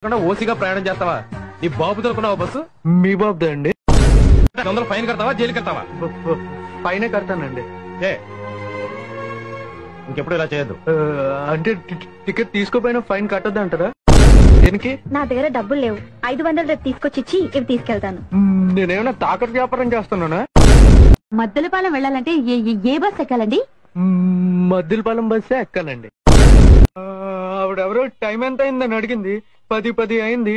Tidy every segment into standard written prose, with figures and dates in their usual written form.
ఓసీగా ప్రయాణం చేస్తావా? నీ బాబు దొరుకున్నావా బస్సు? మీ బాబుదా అండి? 100 ఫైన్ కడతావా, జైలు కడతావా? ఫైనే కడతానండి. ఇంకెప్పుడు ఇలా చేయొద్దు. అంటే టికెట్ తీసుకోపోయినా ఫైన్ కట్టద్దు అంటారా? దేనికి? నా దగ్గర డబ్బులు లేవు. 500 రేపు తీసుకొచ్చి ఇవి తీసుకెళ్తాను. నేనేమన్నా తాకట్టు వ్యాపారం చేస్తున్నానా? మద్దెలపాలెం వెళ్ళాలంటే ఏ బస్ ఎక్కాలండి? మద్దిలపాలెం బస్సే ఎక్కాలండి. ఆవిడెవరో టైం ఎంత అయిందని అడిగింది. 10 అయింది.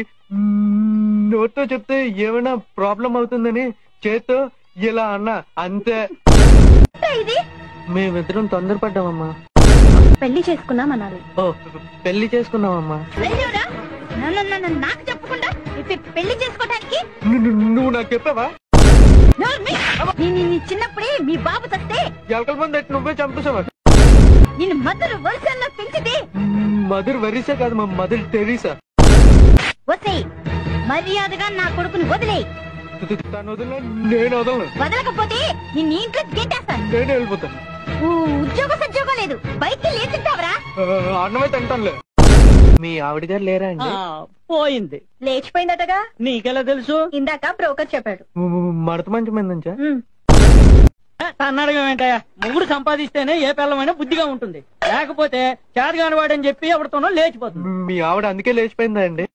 నోట్తో చెప్తే ఏమైనా ప్రాబ్లం అవుతుందని చేత్తో ఇలా అన్నా అంతే. ఇది మేమిద్దరం తొందరపడ్డామమ్మా. పెళ్లి చేసుకున్నామన్నారు. ఓ పెళ్లి చేసుకున్నామమ్మా. నాకు చెప్పకుండా పెళ్లి చేసుకోవడానికి నువ్వు నాకు చెప్పావా? చిన్నప్పుడే మీ బాబు తస్తే ఎవరి మంది ఎట్టు నువ్వే చంపేసావా? నేను మదర్ వర్షంలో పెంచితే మదర్ వరీసా కాదు మా మదర్ టెరీసా. వసే మర్యాదగా నా కొడుకుని వదిలే. తను వదిలే నేను వదలను. వదలకపోతే నిన్ను ఇంట్లో గెట్టేస్తాను. నేను వెళ్ళిపోతాను. ఉద్యోగం లేదు. బయటికి లేచిస్తావరా? అన్నమే తింటానులే. మీ ఆవిడ గారు లేరా అండి? పోయింది. లేచిపోయిందటగా. నీకెలా తెలుసు? ఇందాక బ్రోకర్ చెప్పాడు. మడత మంచి మీద నుంచా? అన్నడగం ఏంటయ్యా? మొగుడు సంపాదిస్తేనే ఏ పిల్లమైనా బుద్ధిగా ఉంటుంది, లేకపోతే చేతగాని వాడని చెప్పి ఎవరితోనో లేచిపోతుంది. మీ ఆవిడ అందుకే లేచిపోయిందా అండి?